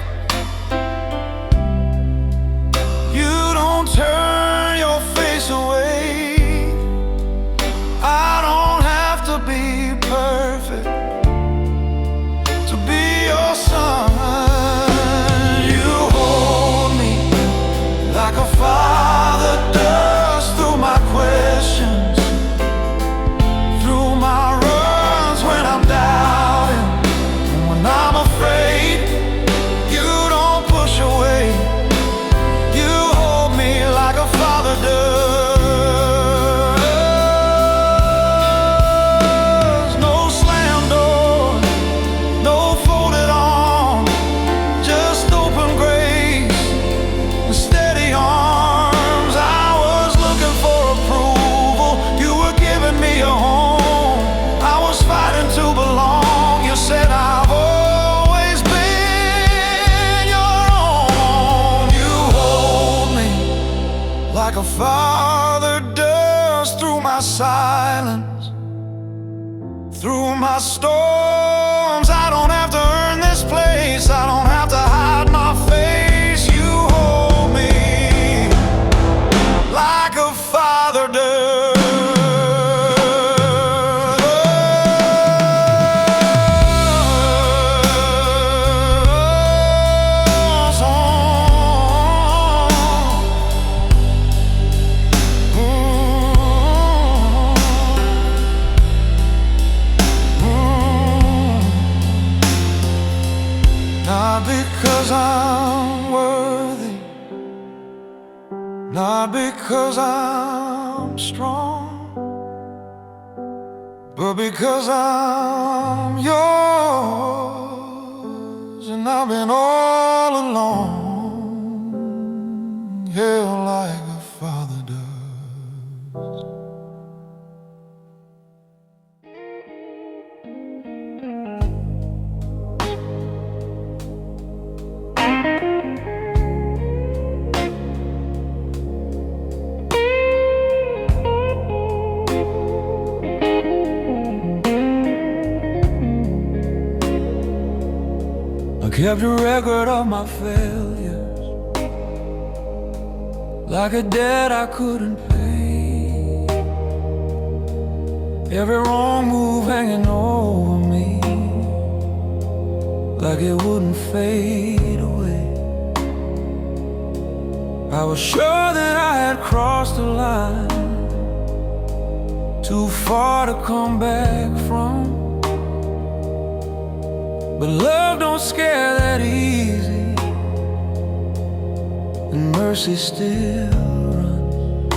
you don't turn your face away. I don't have to be perfect to be your son. You hold me like a father does, through my questions, through my runs when I'm doubting, when I'm afraid. You don't push away. You hold me like a father does. No slam door, no folded arms, just open grace and steady arms. I was looking for approval, you were giving me a home. I was fighting to belong. You said I've always been your own. You hold me like a father does, through my silence, through my storms. I don't have to earn this place, I don't have to hide my face. You hold me like a father does. Not because I'm worthy, not because I'm strong, but because I'm yours. And I've been all along, held like a father does. I kept a record of my failures, like a debt I couldn't pay. Every wrong move hanging over me, like it wouldn't fade away. I was sure that I had crossed the line, too far to come back from. But love don't scare that easy, and mercy still runs.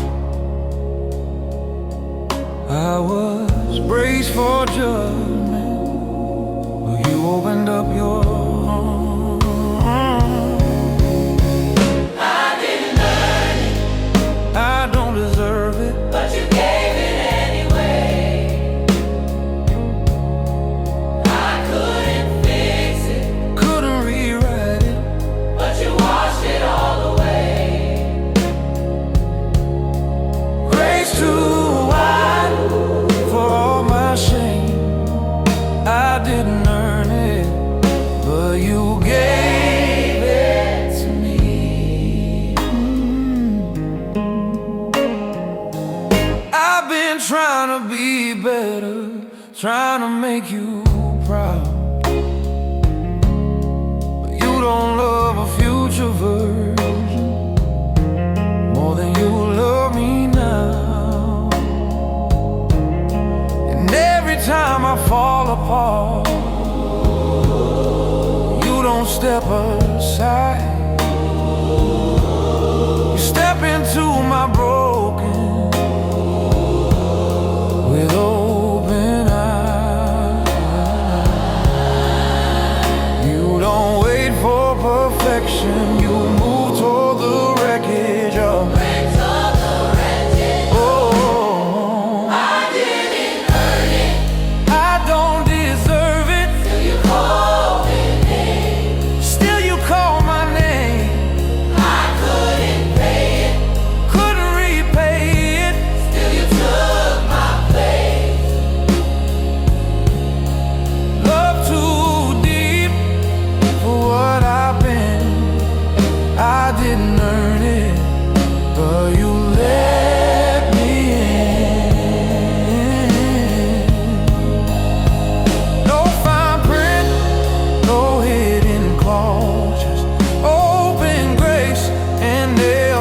I was braced for judgment, but you opened up your arms. I didn't earn it, I don't deserve it, but you trying to be better, trying to make you proud, but you don't love a future version more than you love me now. And every time I fall apart, you don't step aside. You step into my broken with open eyes. You don't wait for perfection, you move toward the wreckage of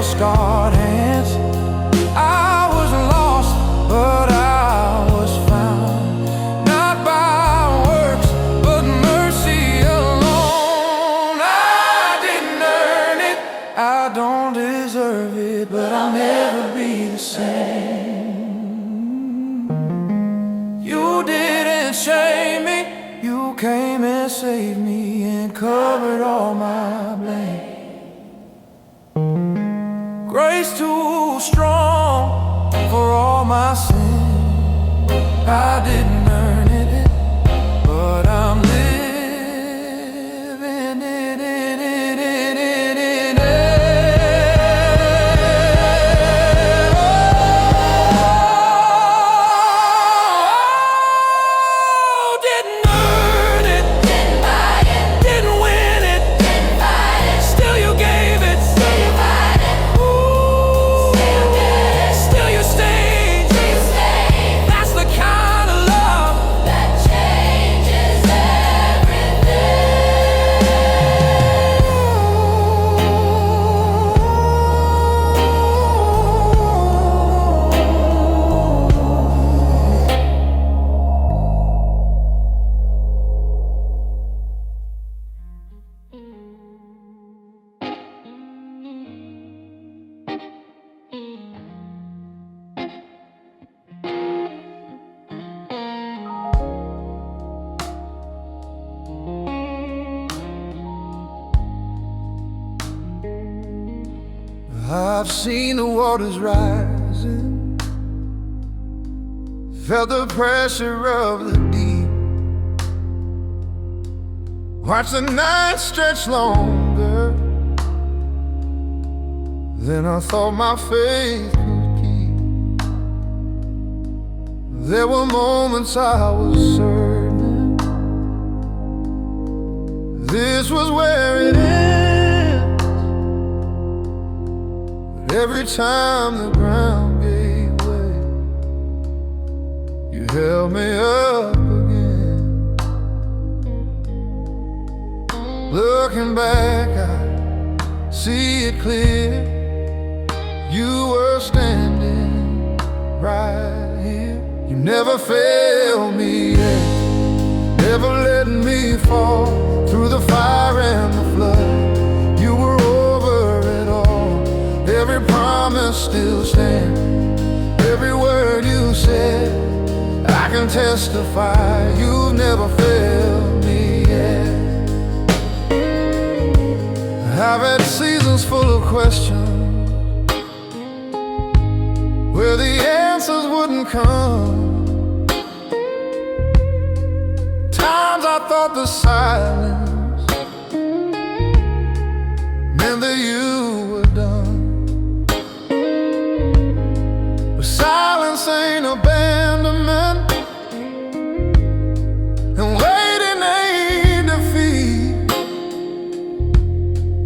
scarred hands. I was lost, but I was found, not by works, but mercy alone. I didn't earn it, I don't deserve it, but I'll never be the same. You didn't shame me, you came and saved me and covered all my blame. Grace too strong for all my sin. I didn't earn it, but I'm living it. Oh, didn't earn it, didn't buy it, didn't win it, didn't fight it. Still you gave it, still you fight it. I've seen the waters rising, felt the pressure of the deep, watched the night stretch longer than I thought my faith could keep. There were moments I was certain this was where it ends. Every time the ground gave way, you held me up again. Looking back, I see it clear. You were standing right here. You never failed me yet, never let me fall through the fire and the flood. You were over it all. Every promise still stands. Every word you said, I can testify. You've never failed me yet. I've had seasons full of questions where the answers wouldn't come. Times I thought the silence meant that you were done. But silence ain't abandonment, and waiting ain't defeat.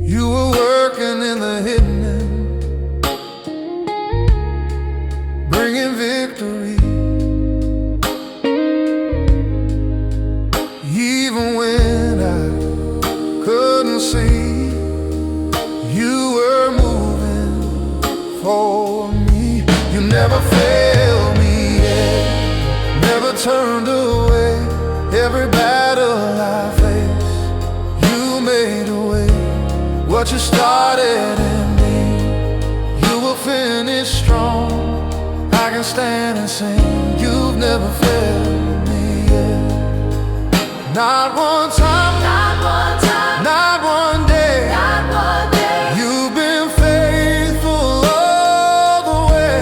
You were working in the hidden, bringing victory. for me. You never failed me yet, never turned away. Every battle I face, you made a way. What you started in me, you will finish strong. I can stand and sing, you've never failed me yet. Not one time, not one time, not one day, not one day. You've been faithful all the way.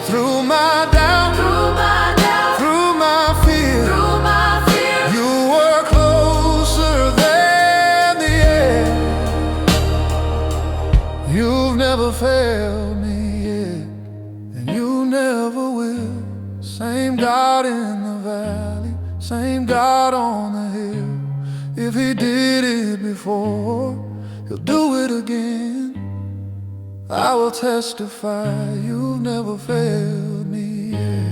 Through my doubt, through my doubt, through my fear, through my fear, you were closer than the air. You've never failed me yet, and you never will. Same God in the valley, same God on the hill. If he did it before, he'll do it again. I will testify, you've never failed me yet.